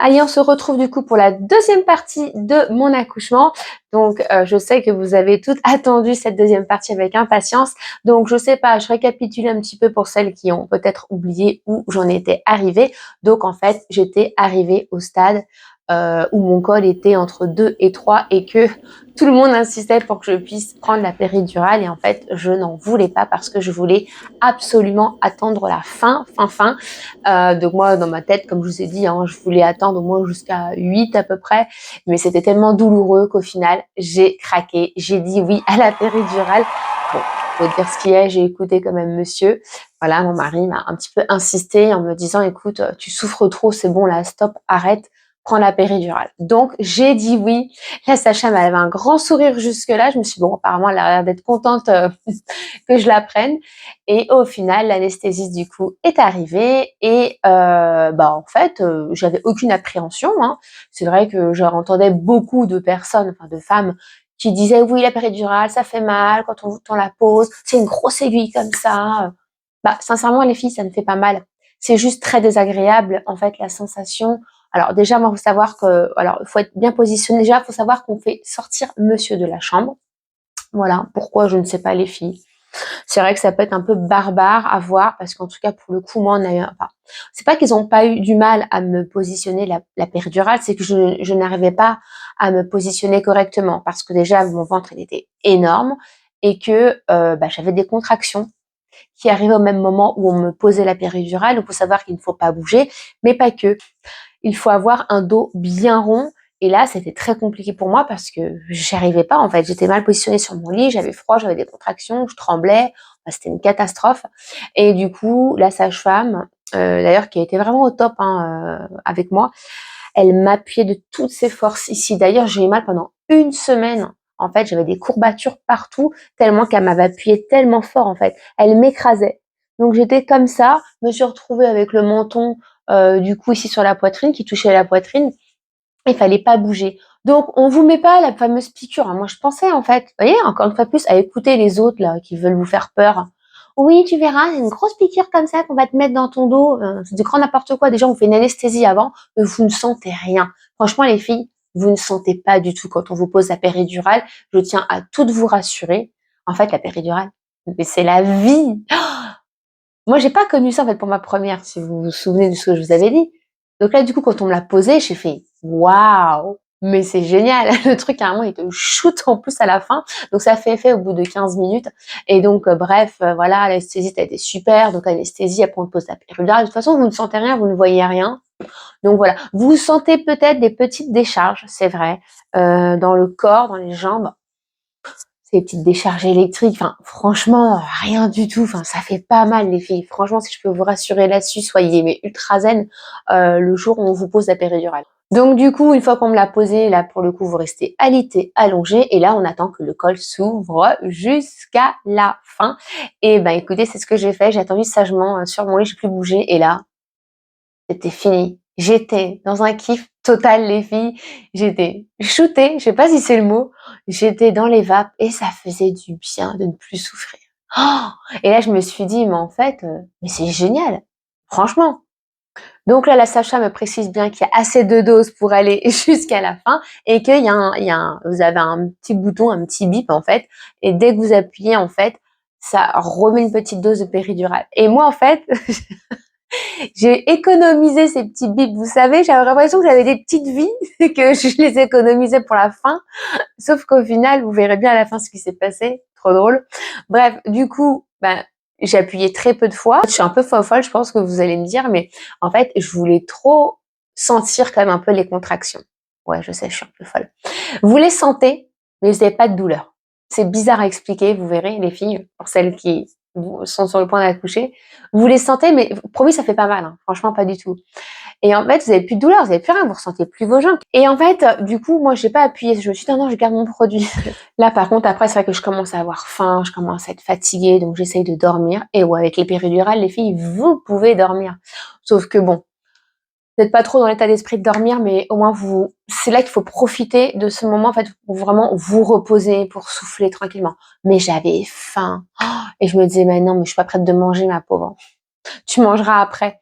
Allez, on se retrouve du coup pour la deuxième partie de mon accouchement. Donc, je sais que vous avez toutes attendu cette deuxième partie avec impatience. Donc, je sais pas, je récapitule un petit peu pour celles qui ont peut-être oublié où j'en étais arrivée. Donc, en fait, j'étais arrivée au stade où mon col était entre 2 et 3 et que tout le monde insistait pour que je puisse prendre la péridurale. Et en fait, je n'en voulais pas parce que je voulais absolument attendre la fin. Donc moi, dans ma tête, comme je vous ai dit, hein, je voulais attendre au moins jusqu'à 8 à peu près, mais c'était tellement douloureux qu'au final, j'ai craqué. J'ai dit oui à la péridurale. Bon, faut dire ce qui est, j'ai écouté quand même monsieur. Voilà, mon mari m'a un petit peu insisté en me disant, écoute, tu souffres trop, c'est bon là, stop, arrête, prends la péridurale. Donc, j'ai dit oui. La sage-femme, elle avait un grand sourire jusque-là. Je me suis dit, bon, apparemment, elle a l'air d'être contente que je la prenne. Et au final, l'anesthésiste du coup est arrivée et en fait, j'avais aucune appréhension, hein. C'est vrai que j'entendais beaucoup de personnes, enfin de femmes, qui disaient oui la péridurale ça fait mal quand on la pose, c'est une grosse aiguille comme ça. Bah sincèrement les filles ça ne fait pas mal. C'est juste très désagréable en fait la sensation. Alors déjà moi faut savoir que alors faut être bien positionné déjà faut savoir qu'on fait sortir monsieur de la chambre. Voilà pourquoi je ne sais pas les filles. C'est vrai que ça peut être un peu barbare à voir parce qu'en tout cas pour le coup moi on a eu enfin, c'est pas qu'ils ont pas eu du mal à me positionner la péridurale, c'est que je n'arrivais pas à me positionner correctement parce que déjà mon ventre il était énorme et que j'avais des contractions qui arrivaient au même moment où on me posait la péridurale. Donc, il faut savoir qu'il ne faut pas bouger, mais pas que. Il faut avoir un dos bien rond. Et là, c'était très compliqué pour moi parce que j'y arrivais pas, en fait. J'étais mal positionnée sur mon lit, j'avais froid, j'avais des contractions, je tremblais. Enfin, c'était une catastrophe. Et du coup, la sage-femme, d'ailleurs, qui a été vraiment au top avec moi, elle m'appuyait de toutes ses forces ici. D'ailleurs, j'ai eu mal pendant une semaine. En fait, j'avais des courbatures partout, tellement qu'elle m'avait appuyé tellement fort, en fait. Elle m'écrasait. Donc, j'étais comme ça. Je me suis retrouvée avec le menton, du coup, ici sur la poitrine, qui touchait la poitrine. Il fallait pas bouger. Donc, on vous met pas la fameuse piqûre, hein. Moi, je pensais, en fait, vous voyez, encore une fois plus, à écouter les autres, là, qui veulent vous faire peur. Oui, tu verras, c'est une grosse piqûre comme ça qu'on va te mettre dans ton dos. C'est du grand n'importe quoi. Déjà, on fait une anesthésie avant, mais vous ne sentez rien. Franchement, les filles, vous ne sentez pas du tout quand on vous pose la péridurale. Je tiens à toutes vous rassurer. En fait, la péridurale, mais c'est la vie. Moi, j'ai pas connu ça, en fait, pour ma première, si vous vous souvenez de ce que je vous avais dit. Donc là, du coup, quand on me l'a posé, j'ai fait waouh, mais c'est génial. Le truc, carrément, il te shoot en plus à la fin. Donc ça fait effet au bout de 15 minutes. Et donc, voilà, l'anesthésie a été super. Donc anesthésie, après on te pose la péridurale. De toute façon, vous ne sentez rien, vous ne voyez rien. Donc voilà, vous sentez peut-être des petites décharges, c'est vrai, dans le corps, dans les jambes. Ces petites décharges électriques, enfin franchement rien du tout, enfin ça fait pas mal les filles. Franchement si je peux vous rassurer là-dessus, soyez mais ultra zen le jour où on vous pose la péridurale. Donc du coup une fois qu'on me l'a posée, là pour le coup vous restez alité, allongé et là on attend que le col s'ouvre jusqu'à la fin. Et ben écoutez c'est ce que j'ai fait, j'ai attendu sagement sur mon lit, j'ai plus bougé et là c'était fini. J'étais dans un kiff total, les filles. J'étais shootée, je sais pas si c'est le mot. J'étais dans les vapes et ça faisait du bien de ne plus souffrir. Oh et là, je me suis dit, mais en fait, mais c'est génial, franchement. Donc là, la sage-femme me précise bien qu'il y a assez de doses pour aller jusqu'à la fin et qu'il y a vous avez un petit bouton, un petit bip en fait, et dès que vous appuyez en fait, ça remet une petite dose de péridurale. Et moi en fait, j'ai économisé ces petits bips, vous savez, j'avais l'impression que j'avais des petites vies et que je les économisais pour la fin. Sauf qu'au final, vous verrez bien à la fin ce qui s'est passé. Trop drôle. Bref, du coup, j'ai appuyé très peu de fois. Je suis un peu folle, je pense que vous allez me dire, mais en fait, je voulais trop sentir quand même un peu les contractions. Ouais, je sais, je suis un peu folle. Vous les sentez, mais vous n'avez pas de douleur. C'est bizarre à expliquer, vous verrez, les filles, pour celles qui sont sur le point d'accoucher. Vous les sentez, mais promis, ça fait pas mal, hein. Franchement, pas du tout. Et en fait, vous avez plus de douleur, vous avez plus rien, vous ressentez plus vos jambes. Et en fait, du coup, moi, j'ai pas appuyé. Je me suis dit, non, je garde mon produit. Là, par contre, après, c'est vrai que je commence à avoir faim, je commence à être fatiguée, donc j'essaye de dormir. Et ouais, avec les péridurales, les filles, vous pouvez dormir. Sauf que bon, vous n'êtes pas trop dans l'état d'esprit de dormir, mais au moins c'est là qu'il faut profiter de ce moment, en fait, pour vraiment vous reposer, pour souffler tranquillement. Mais j'avais faim. Oh et je me disais, mais non, mais je suis pas prête de manger, ma pauvre. Tu mangeras après.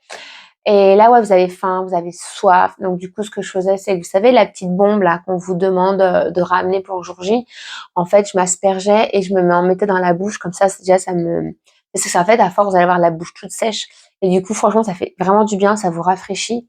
Et là, ouais, vous avez faim, vous avez soif. Donc, du coup, ce que je faisais, c'est que, vous savez, la petite bombe, là, qu'on vous demande de ramener pour le jour J. En fait, je m'aspergeais et je me en mettais dans la bouche. Comme ça, déjà, parce que ça fait, à force, vous allez avoir la bouche toute sèche. Et du coup, franchement, ça fait vraiment du bien, ça vous rafraîchit.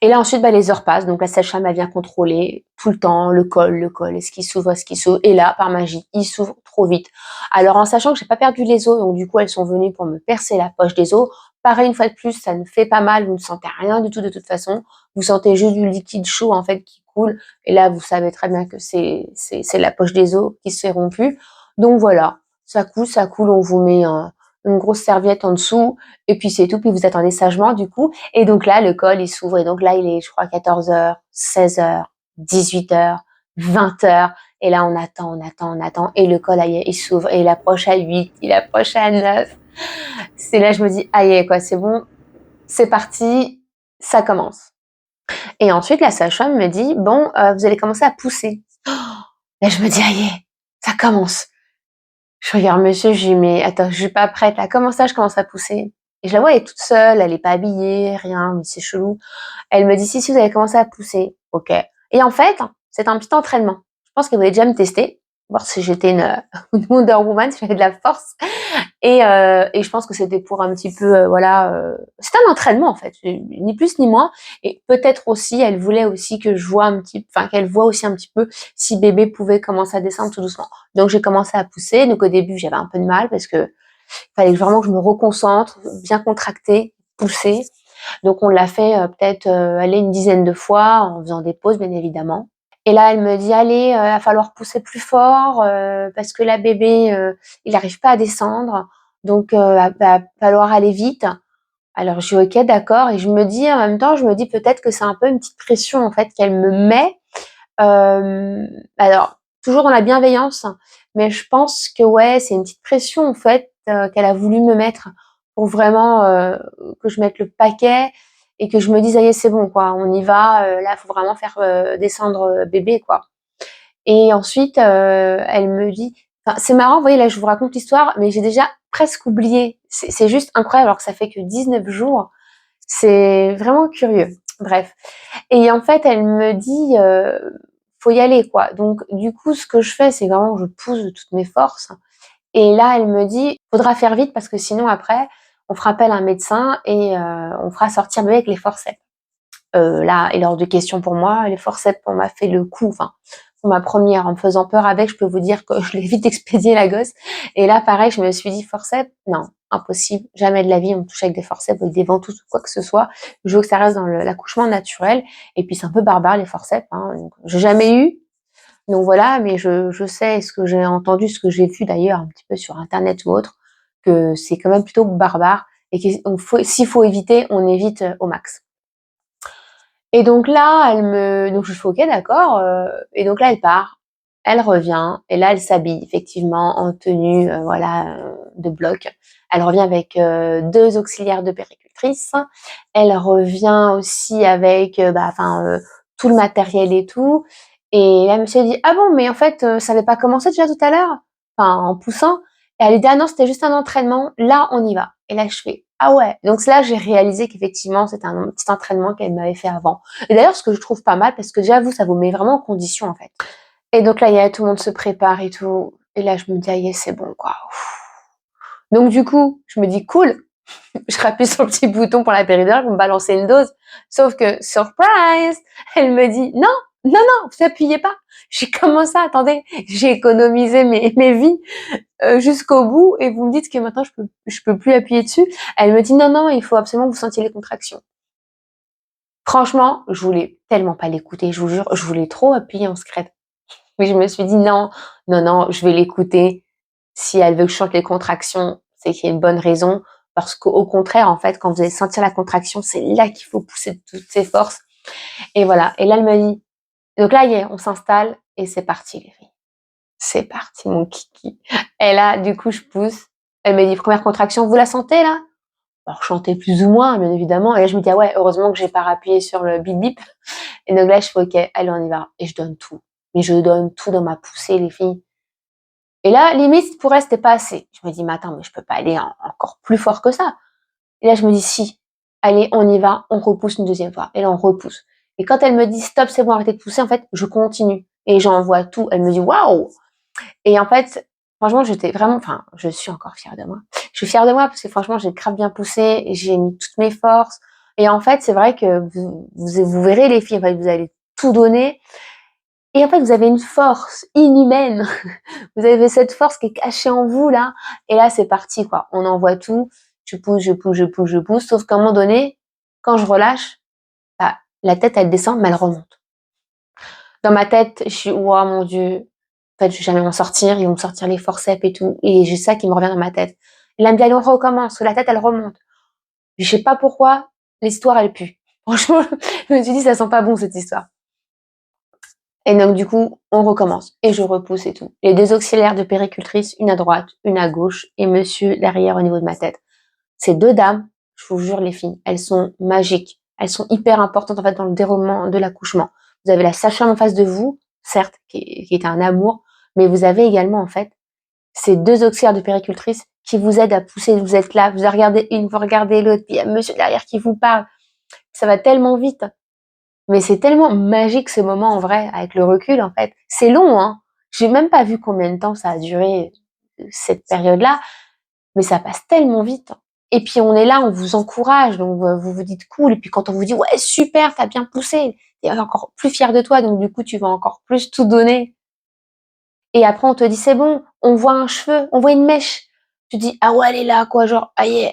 Et là, ensuite, les heures passent. Donc, la sage-femme, elle vient contrôler tout le temps le col. Est-ce qu'il s'ouvre, est-ce qu'il s'ouvre? Et là, par magie, il s'ouvre trop vite. Alors, en sachant que j'ai pas perdu les os, donc du coup, elles sont venues pour me percer la poche des os. Pareil, une fois de plus, ça ne fait pas mal. Vous ne sentez rien du tout de toute façon. Vous sentez juste du liquide chaud, en fait, qui coule. Et là, vous savez très bien que c'est la poche des os qui s'est rompue. Donc, voilà. Ça coule. On vous met une grosse serviette en dessous. Et puis, c'est tout. Puis, vous attendez sagement, du coup. Et donc là, le col, il s'ouvre. Et donc là, il est, je crois, 14h, 16h, 18h, 20h. Et là, on attend. Et le col, il s'ouvre. Et il approche à 8, il approche à 9. C'est là, je me dis, aïe, quoi, c'est bon. C'est parti. Ça commence. Et ensuite, la sage-femme me dit, bon, vous allez commencer à pousser. Là, je me dis, aïe, ça commence. Je regarde monsieur, je lui dis, mais attends, je suis pas prête là. Comment ça, je commence à pousser? Et je la vois, elle est toute seule, elle est pas habillée, rien, mais c'est chelou. Elle me dit, si, vous allez commencer à pousser. Ok. Et en fait, c'est un petit entraînement. Je pense qu'elle voulait déjà me tester, voir si j'étais une Wonder Woman, si j'avais de la force. Et je pense que c'était pour un petit peu, c'était un entraînement en fait, ni plus ni moins. Et peut-être aussi, elle voulait aussi que qu'elle voit aussi un petit peu si bébé pouvait commencer à descendre tout doucement. Donc j'ai commencé à pousser. Donc au début, j'avais un peu de mal parce que fallait vraiment que je me reconcentre, bien contracter, pousser. Donc on l'a fait peut-être aller une dizaine de fois en faisant des pauses bien évidemment. Et là elle me dit allez, va falloir pousser plus fort parce que la bébé il n'arrive pas à descendre. Donc va falloir aller vite. Alors je dis ok d'accord et je me dis en même temps peut-être que c'est un peu une petite pression en fait qu'elle me met. Alors toujours dans la bienveillance, mais je pense que ouais c'est une petite pression en fait qu'elle a voulu me mettre pour vraiment que je mette le paquet et que je me dise ça y est c'est bon quoi, on y va, là faut vraiment faire descendre bébé quoi. Et ensuite elle me dit, enfin c'est marrant, vous voyez là je vous raconte l'histoire, mais j'ai déjà presque oublié. C'est juste incroyable alors que ça fait que 19 jours. C'est vraiment curieux. Bref. Et en fait, elle me dit, faut y aller, quoi. Donc, du coup, ce que je fais, c'est vraiment que je pousse de toutes mes forces. Et là, elle me dit, faudra faire vite parce que sinon, après, on fera appel à un médecin et on fera sortir bébé avec les forceps. Là, il est hors de question pour moi. Les forceps, on m'a fait le coup, enfin, pour ma première, en me faisant peur avec, je peux vous dire que je l'ai vite expédié la gosse. Et là, pareil, je me suis dit, forceps, non, impossible. Jamais de la vie, on me touche avec des forceps, avec des ventouses ou quoi que ce soit. Je veux que ça reste dans l'accouchement naturel. Et puis, c'est un peu barbare, les forceps, hein. Donc, j'ai jamais eu. Donc voilà, mais je sais ce que j'ai entendu, ce que j'ai vu d'ailleurs un petit peu sur Internet ou autre, que c'est quand même plutôt barbare et s'il faut éviter, on évite au max. Et donc là, donc je fais ok, d'accord. Et donc là, elle part, elle revient, et là, elle s'habille effectivement en tenue, de bloc. Elle revient avec 2 auxiliaires de puéricultrice. Elle revient aussi avec, tout le matériel et tout. Et là, monsieur dit, ah bon, mais en fait, ça n'avait pas commencé déjà tout à l'heure, enfin en poussant. Et elle lui dit, ah non, c'était juste un entraînement. Là, on y va. Et là, je fais, ah ouais. Donc là, j'ai réalisé qu'effectivement, c'était un petit entraînement qu'elle m'avait fait avant. Et d'ailleurs, ce que je trouve pas mal, parce que déjà, ça vous met vraiment en condition, en fait. Et donc là, tout le monde se prépare et tout. Et là, je me dis, ah yes, c'est bon, quoi. Donc du coup, je me dis, cool. Je rappuie sur le petit bouton pour la péridurale pour me balancer une dose. Sauf que, surprise, elle me dit, non, non, non, vous appuyez pas. J'ai commencé, attendez, j'ai économisé mes vies jusqu'au bout et vous me dites que maintenant je peux plus appuyer dessus. Elle me dit, non, non, il faut absolument que vous sentiez les contractions. Franchement, je voulais tellement pas l'écouter, je vous jure, je voulais trop appuyer en secret. Mais je me suis dit, non, non, non, je vais l'écouter. Si elle veut que je chante les contractions, c'est qu'il y a une bonne raison. Parce qu'au contraire, en fait, quand vous allez sentir la contraction, c'est là qu'il faut pousser de toutes ses forces. Et voilà. Et là, elle me dit, donc là, on s'installe et c'est parti, les filles. C'est parti, mon kiki. Et là, du coup, je pousse. Elle me dit, première contraction, vous la sentez, là? Alors, chanter plus ou moins, bien évidemment. Et là, je me dis, ah ouais, heureusement que j'ai pas appuyé sur le bip bip. Et donc là, je fais, ok, allez, on y va. Et je donne tout. Mais je donne tout dans ma poussée, les filles. Et là, limite, pour elle, c'était pas assez. Je me dis, mais attends, mais je peux pas aller encore plus fort que ça. Et là, je me dis, si. allez, on y va, on repousse une deuxième fois. Et là, on repousse. Et quand elle me dit stop, c'est bon, arrêtez de pousser, en fait, je continue. Et j'envoie tout. Elle me dit waouh! Et en fait, franchement, j'étais vraiment, enfin, je suis encore fière de moi. Je suis fière de moi parce que franchement, j'ai grave bien poussé, j'ai mis toutes mes forces. Et en fait, c'est vrai que vous verrez les filles, en fait, vous allez tout donner. Et en fait, vous avez une force inhumaine. Vous avez cette force qui est cachée en vous, là. Et là, c'est parti, quoi. On envoie tout. Je pousse, je pousse, je pousse, je pousse. Sauf qu'à un moment donné, quand je relâche, bah, la tête, elle descend, mais elle remonte. Dans ma tête, je suis, oh mon Dieu, en fait, je vais jamais m'en sortir, ils vont me sortir les forceps et tout. Et j'ai ça qui me revient dans ma tête. Et là, elle me dit, allez, on recommence. La tête, elle remonte. Je sais pas pourquoi, l'histoire, elle pue. Franchement, je me suis dit, ça sent pas bon, cette histoire. Et donc, du coup, on recommence. Et je repousse et tout. Les deux auxiliaires de péricultrice, une à droite, une à gauche, et monsieur derrière au niveau de ma tête. Ces deux dames, je vous jure, les filles, elles sont magiques. Elles sont hyper importantes, en fait, dans le déroulement de l'accouchement. Vous avez la sage-femme en face de vous, certes, qui est un amour, mais vous avez également, en fait, ces deux auxiliaires de péricultrice qui vous aident à pousser. Vous êtes là, vous regardez une, vous regardez l'autre, puis il y a monsieur derrière qui vous parle. Ça va tellement vite. Mais c'est tellement magique ce moment en vrai, avec le recul en fait. C'est long, hein. J'ai même pas vu combien de temps ça a duré cette période-là, mais ça passe tellement vite. Et puis on est là, on vous encourage, donc vous vous dites cool. Et puis quand on vous dit ouais super, t'as bien poussé, t'es encore plus fier de toi, donc du coup tu vas encore plus tout donner. Et après on te dit c'est bon, on voit un cheveu, on voit une mèche. Tu dis ah ouais elle est là quoi, genre ah yeah,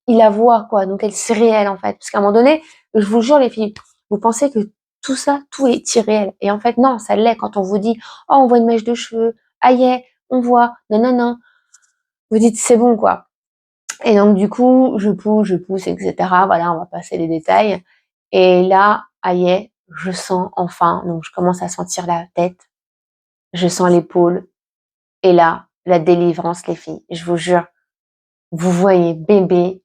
il la voit quoi, donc elle c'est réel en fait. Parce qu'à un moment donné, je vous jure les filles, vous pensez que tout ça, tout est irréel. Et en fait non, ça l'est quand on vous dit oh on voit une mèche de cheveux, ah yeah, on voit, non non non. Vous dites c'est bon quoi. Et donc du coup je pousse etc. Voilà, on va passer les détails. Et là ah yeah, je sens enfin, donc je commence à sentir la tête, je sens l'épaule. Et là, la délivrance, les filles, je vous jure, vous voyez bébé.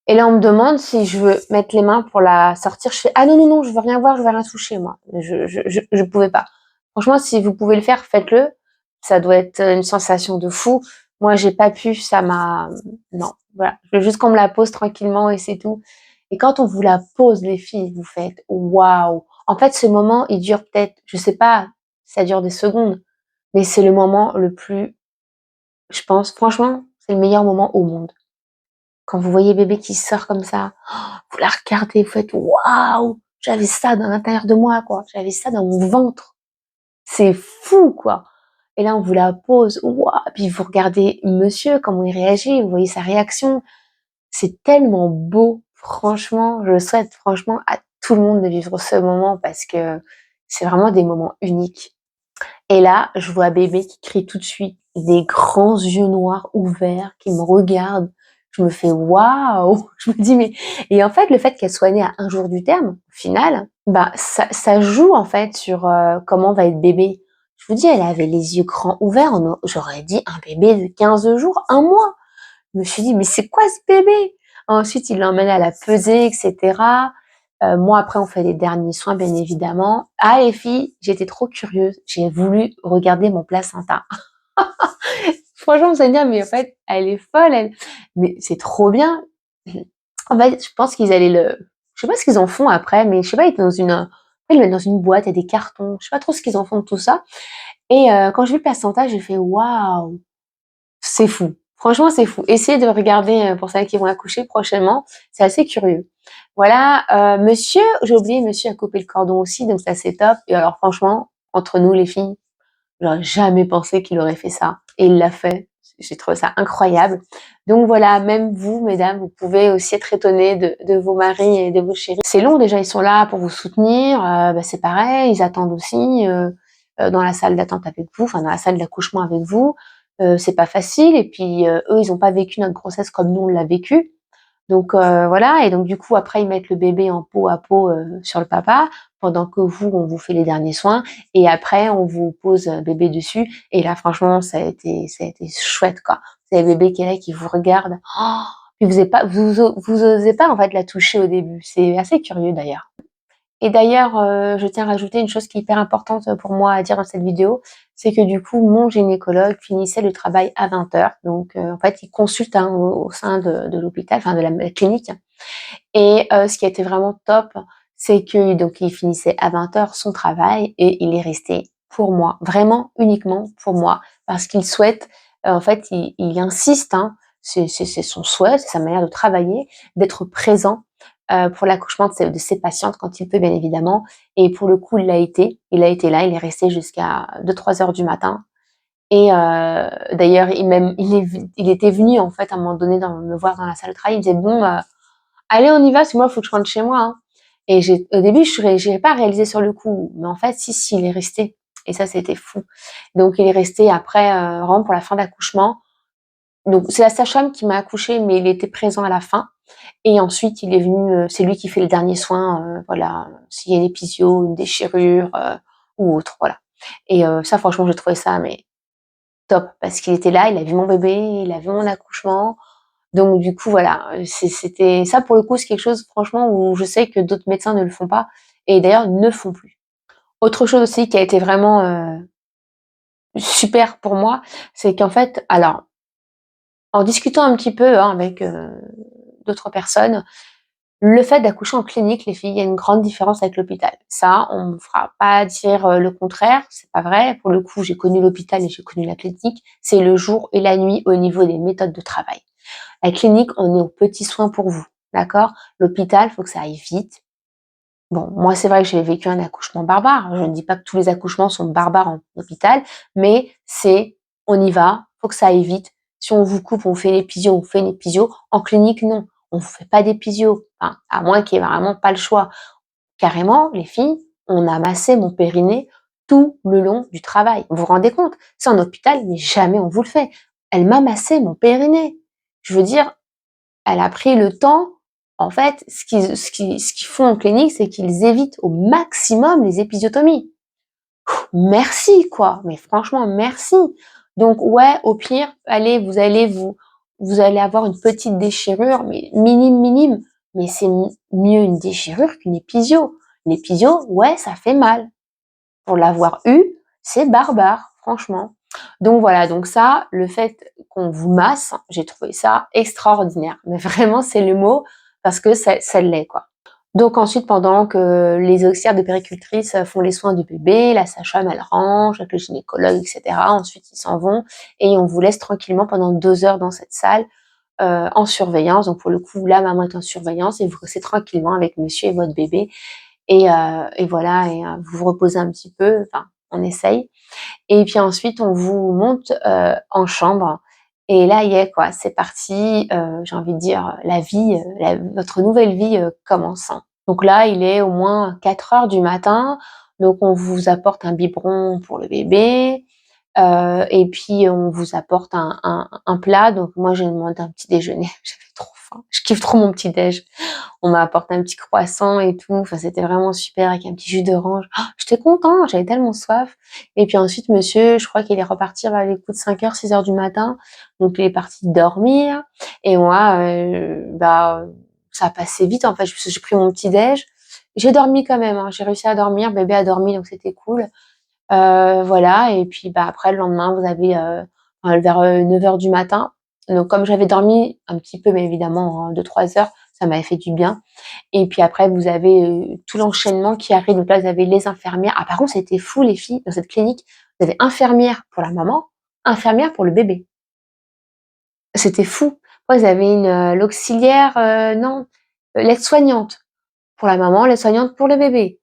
Et là, on me demande si je veux mettre les mains pour la sortir. Je fais ah non non non, je veux rien voir, je veux rien toucher moi. Je pouvais pas. Franchement, si vous pouvez le faire, faites-le. Ça doit être une sensation de fou. Moi, j'ai pas pu, ça m'a non. Voilà, je veux juste qu'on me la pose tranquillement et c'est tout. Et quand on vous la pose, les filles, vous faites waouh. En fait, ce moment, il dure peut-être, je sais pas, ça dure des secondes, mais c'est le moment le plus. Je pense, franchement, c'est le meilleur moment au monde. Quand vous voyez bébé qui sort comme ça, vous la regardez, vous faites waouh, j'avais ça dans l'intérieur de moi, quoi. J'avais ça dans mon ventre. C'est fou, quoi. Et là, on vous la pose, waouh. Puis vous regardez monsieur, comment il réagit, vous voyez sa réaction. C'est tellement beau. Franchement, je souhaite franchement à tout le monde de vivre ce moment parce que c'est vraiment des moments uniques. Et là, je vois bébé qui crie tout de suite, des grands yeux noirs ouverts, qui me regardent. Je me fais waouh! Je me dis mais et en fait le fait qu'elle soit née à un jour du terme, au final, bah ça joue en fait sur comment va être bébé. Je vous dis, elle avait les yeux grands ouverts. J'aurais dit un bébé de 15 jours, un mois. Je me suis dit mais c'est quoi ce bébé? Ensuite il l'emmène à la pesée, etc. Moi, après, on fait les derniers soins, bien évidemment. Ah, les filles, j'étais trop curieuse. J'ai voulu regarder mon placenta. Franchement, vous allez me dire, mais en fait, elle est folle, elle. Mais c'est trop bien. En fait, je pense qu'ils allaient je sais pas ce qu'ils en font après, mais je sais pas, ils étaient ils le mettent dans une boîte, il y a des cartons. Je sais pas trop ce qu'ils en font de tout ça. Et quand j'ai vu le placenta, j'ai fait, waouh, c'est fou. Franchement, c'est fou. Essayez de regarder pour celles qui vont accoucher prochainement. C'est assez curieux. Voilà, monsieur, j'ai oublié, monsieur a coupé le cordon aussi, donc ça c'est top. Et alors franchement, entre nous les filles, j'aurais jamais pensé qu'il aurait fait ça. Et il l'a fait. J'ai trouvé ça incroyable. Donc voilà, même vous, mesdames, vous pouvez aussi être étonnées de vos maris et de vos chéris. C'est long déjà, ils sont là pour vous soutenir. Bah, c'est pareil, ils attendent aussi dans la salle d'attente avec vous, enfin dans la salle d'accouchement avec vous. C'est pas facile. Et puis eux, ils n'ont pas vécu notre grossesse comme nous on l'a vécu. Donc voilà, et donc du coup après ils mettent le bébé en peau à peau sur le papa, pendant que vous, on vous fait les derniers soins, et après on vous pose bébé dessus, et là franchement ça a été chouette quoi. C'est le bébé qui est là, qui vous regarde, oh, puis vous osez pas en fait la toucher au début, c'est assez curieux d'ailleurs. Et d'ailleurs, je tiens à rajouter une chose qui est hyper importante pour moi à dire dans cette vidéo, c'est que du coup, mon gynécologue finissait le travail à 20h. Donc, en fait, il consulte hein, au sein de l'hôpital, enfin de la clinique. Et ce qui a été vraiment top, c'est que donc il finissait à 20h son travail et il est resté pour moi, vraiment uniquement pour moi, parce qu'il souhaite, en fait, il insiste, hein, c'est son souhait, c'est sa manière de travailler, d'être présent pour l'accouchement de ses patientes quand il peut, bien évidemment. Et pour le coup, il a été là, il est resté jusqu'à 2-3 heures du matin. Et d'ailleurs, il était venu en fait à un moment donné me voir dans la salle de travail. Il disait bon, allez, on y va, parce que moi, il faut que je rentre chez moi. Hein. Et au début, je n'ai pas réalisé sur le coup, mais en fait, si, il est resté. Et ça, c'était fou. Donc, il est resté après, vraiment pour la fin d'accouchement. Donc, c'est la sage-femme qui m'a accouchée, mais il était présent à la fin. Et ensuite, il est venu, c'est lui qui fait le dernier soin, voilà, s'il y a une épisio, une déchirure ou autre, voilà. Et ça, franchement, j'ai trouvé ça mais top, parce qu'il était là, il a vu mon bébé, il a vu mon accouchement. Donc du coup, voilà, c'était ça pour le coup, c'est quelque chose franchement où je sais que d'autres médecins ne le font pas et d'ailleurs ne font plus. Autre chose aussi qui a été vraiment, super pour moi, c'est qu'en fait alors, en discutant un petit peu, hein, avec, d'autres personnes, le fait d'accoucher en clinique, les filles, il y a une grande différence avec l'hôpital. Ça, on me fera pas dire, le contraire, c'est pas vrai. Pour le coup, j'ai connu l'hôpital et j'ai connu la clinique. C'est le jour et la nuit au niveau des méthodes de travail. La clinique, on est aux petits soins pour vous, d'accord? L'hôpital, faut que ça aille vite. Bon, moi, c'est vrai que j'ai vécu un accouchement barbare. Je ne dis pas que tous les accouchements sont barbares en hôpital, mais on y va, faut que ça aille vite. Si on vous coupe, on fait l'épisio, on fait une épisio. En clinique, non, on ne fait pas d'épisio, enfin, à moins qu'il n'y ait vraiment pas le choix. Carrément, les filles, on a massé mon périnée tout le long du travail. Vous vous rendez compte? C'est en hôpital, mais jamais on vous le fait. Elle m'a massé mon périnée. Je veux dire, elle a pris le temps. En fait, ce qu'ils font en clinique, c'est qu'ils évitent au maximum les épisiotomies. Merci, quoi. Mais franchement, merci. Donc, ouais, au pire, allez, vous allez avoir une petite déchirure, mais minime, minime. Mais c'est mieux une déchirure qu'une épisio. Une épisio, ouais, ça fait mal. Pour l'avoir eu, c'est barbare, franchement. Donc voilà, donc ça, le fait qu'on vous masse, j'ai trouvé ça extraordinaire. Mais vraiment, c'est le mot, parce que ça l'est, quoi. Donc ensuite, pendant que les auxiliaires de puéricultrice font les soins du bébé, la sage-femme, elle range avec le gynécologue, etc. Ensuite, ils s'en vont et on vous laisse tranquillement pendant 2 heures dans cette salle en surveillance. Donc pour le coup, la maman est en surveillance et vous restez tranquillement avec monsieur et votre bébé. Et voilà, et vous vous reposez un petit peu, enfin, on essaye. Et puis ensuite, on vous monte en chambre. Et là, y est, quoi, c'est parti, j'ai envie de dire, la vie, votre nouvelle vie commence. Hein. Donc là, il est au moins 4 heures du matin. Donc on vous apporte un biberon pour le bébé. Et puis on vous apporte un plat. Donc moi, j'ai demandé un petit déjeuner. J'avais trop faim. Je kiffe trop mon petit déj. On m'a apporté un petit croissant et tout. Enfin, c'était vraiment super avec un petit jus d'orange. Oh, j'étais contente, j'avais tellement soif. Et puis ensuite, monsieur, je crois qu'il est reparti vers les coups de 5h, 6h du matin. Donc, il est parti dormir. Et moi, ça a passé vite, en fait. J'ai pris mon petit déj. J'ai dormi quand même, hein. J'ai réussi à dormir. Bébé a dormi, donc c'était cool. Voilà. Et puis, après, le lendemain, vous avez, vers 9h du matin. Donc, comme j'avais dormi un petit peu, mais évidemment, 2-3 heures, ça m'avait fait du bien. Et puis après, vous avez tout l'enchaînement qui arrive. Donc là, vous avez les infirmières. Ah, par contre, c'était fou, les filles, dans cette clinique. Vous avez infirmière pour la maman, infirmière pour le bébé. C'était fou. Après, vous avez l'auxiliaire, non, l'aide-soignante pour la maman, l'aide-soignante pour le bébé.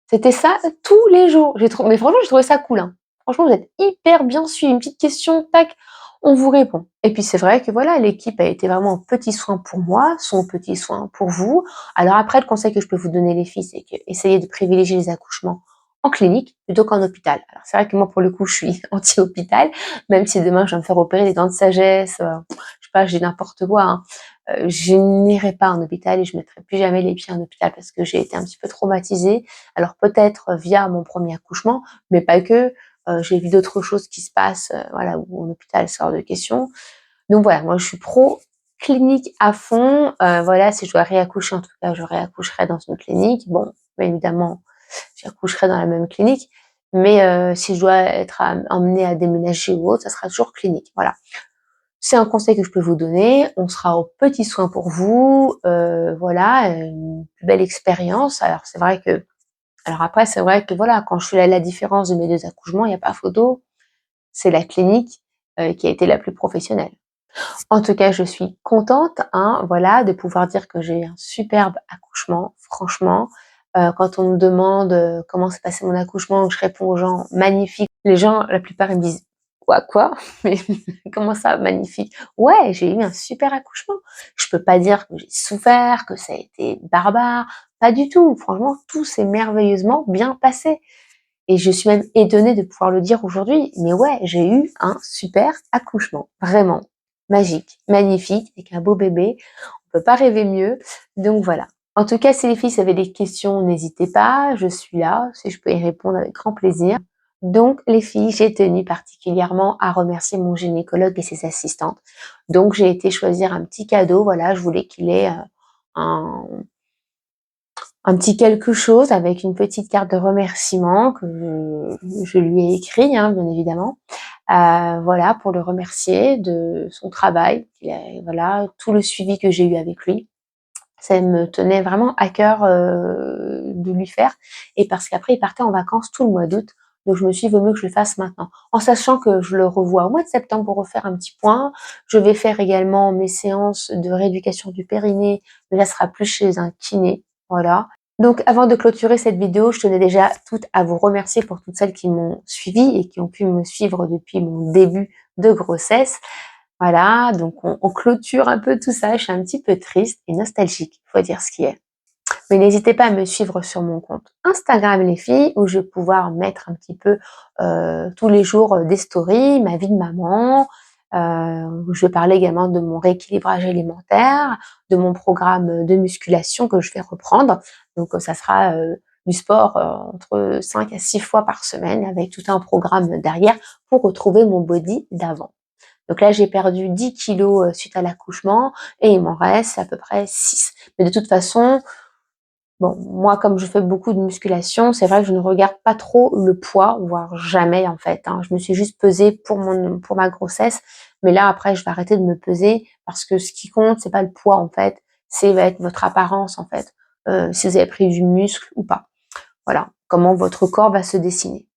C'était ça tous les jours. Mais franchement, j'ai trouvé ça cool. Hein. Franchement, vous êtes hyper bien suivis. Une petite question, tac, on vous répond. Et puis c'est vrai que voilà, l'équipe a été vraiment un petit soin pour moi, son petit soin pour vous. Alors après, le conseil que je peux vous donner les filles, c'est que essayez de privilégier les accouchements en clinique plutôt qu'en hôpital. Alors c'est vrai que moi pour le coup, je suis anti-hôpital, même si demain je vais me faire opérer des dents de sagesse, je sais pas, j'ai n'importe quoi. Hein. Je n'irai pas en hôpital et je mettrai plus jamais les pieds en hôpital parce que j'ai été un petit peu traumatisée. Alors peut-être via mon premier accouchement, mais pas que. J'ai vu d'autres choses qui se passent, voilà, où en hôpital c'est hors de question. Donc voilà, moi je suis pro clinique à fond. Voilà, si je dois réaccoucher, en tout cas, je réaccoucherai dans une clinique. Bon, bien évidemment, j'accoucherai dans la même clinique. Mais si je dois être emmenée à déménager ou autre, ça sera toujours clinique. Voilà. C'est un conseil que je peux vous donner. On sera aux petits soins pour vous. Voilà, une belle expérience. Alors après, c'est vrai que voilà, quand je fais la différence de mes 2 accouchements, il n'y a pas photo. C'est la clinique qui a été la plus professionnelle. En tout cas, je suis contente, hein, voilà, de pouvoir dire que j'ai eu un superbe accouchement. Franchement, quand on me demande comment s'est passé mon accouchement, je réponds aux gens magnifique. Les gens, la plupart, ils me disent quoi? Mais comment ça, magnifique? Ouais, j'ai eu un super accouchement. Je peux pas dire que j'ai souffert, que ça a été barbare, pas du tout. Franchement, tout s'est merveilleusement bien passé. Et je suis même étonnée de pouvoir le dire aujourd'hui. Mais ouais, j'ai eu un super accouchement. Vraiment. Magique, magnifique, avec un beau bébé. On peut pas rêver mieux. Donc voilà. En tout cas, si les filles avaient des questions, n'hésitez pas. Je suis là. Si je peux y répondre avec grand plaisir. Donc, les filles, j'ai tenu particulièrement à remercier mon gynécologue et ses assistantes. Donc, j'ai été choisir un petit cadeau. Voilà, je voulais qu'il ait un, un petit quelque chose avec une petite carte de remerciement que je lui ai écrit, hein, bien évidemment. Voilà, pour le remercier de son travail, voilà, tout le suivi que j'ai eu avec lui. Ça me tenait vraiment à cœur de lui faire. Et parce qu'après, il partait en vacances tout le mois d'août. Donc je me suis dit, vaut mieux que je le fasse maintenant. En sachant que je le revois au mois de septembre pour refaire un petit point. Je vais faire également mes séances de rééducation du périnée, mais là, ce sera plus chez un kiné. Voilà. Donc avant de clôturer cette vidéo, je tenais déjà toutes à vous remercier pour toutes celles qui m'ont suivi et qui ont pu me suivre depuis mon début de grossesse. Voilà, donc on clôture un peu tout ça. Je suis un petit peu triste et nostalgique, faut dire ce qui est. Mais n'hésitez pas à me suivre sur mon compte Instagram les filles, où je vais pouvoir mettre un petit peu tous les jours des stories, ma vie de maman. Où je vais parler également de mon rééquilibrage alimentaire, de mon programme de musculation que je vais reprendre. Donc ça sera du sport entre 5 à 6 fois par semaine avec tout un programme derrière pour retrouver mon body d'avant. Donc là, j'ai perdu 10 kilos suite à l'accouchement et il m'en reste à peu près 6. Mais de toute façon, bon, moi, comme je fais beaucoup de musculation, c'est vrai que je ne regarde pas trop le poids, voire jamais en fait, hein. Je me suis juste pesée pour ma grossesse, mais là après, je vais arrêter de me peser parce que ce qui compte, c'est pas le poids en fait, va être votre apparence en fait, si vous avez pris du muscle ou pas. Voilà, comment votre corps va se dessiner.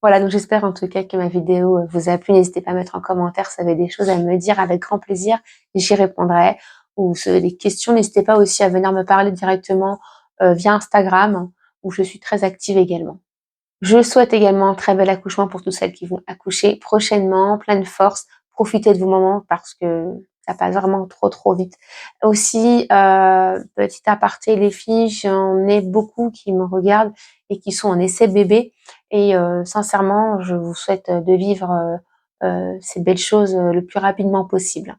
Voilà, donc j'espère en tout cas que ma vidéo vous a plu. N'hésitez pas à mettre en commentaire si vous avez des choses à me dire avec grand plaisir, j'y répondrai. Ou si vous avez des questions, n'hésitez pas aussi à venir me parler directement via Instagram, où je suis très active également. Je souhaite également un très bel accouchement pour toutes celles qui vont accoucher prochainement, plein de force, profitez de vos moments parce que ça passe vraiment trop vite. Aussi, petit aparté les filles, j'en ai beaucoup qui me regardent et qui sont en essai bébé et sincèrement, je vous souhaite de vivre ces belles choses le plus rapidement possible.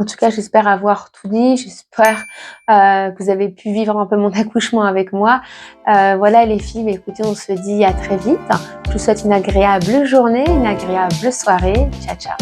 En tout cas, j'espère avoir tout dit. J'espère que vous avez pu vivre un peu mon accouchement avec moi. Voilà les filles, mais écoutez, on se dit à très vite. Je vous souhaite une agréable journée, une agréable soirée. Ciao, ciao.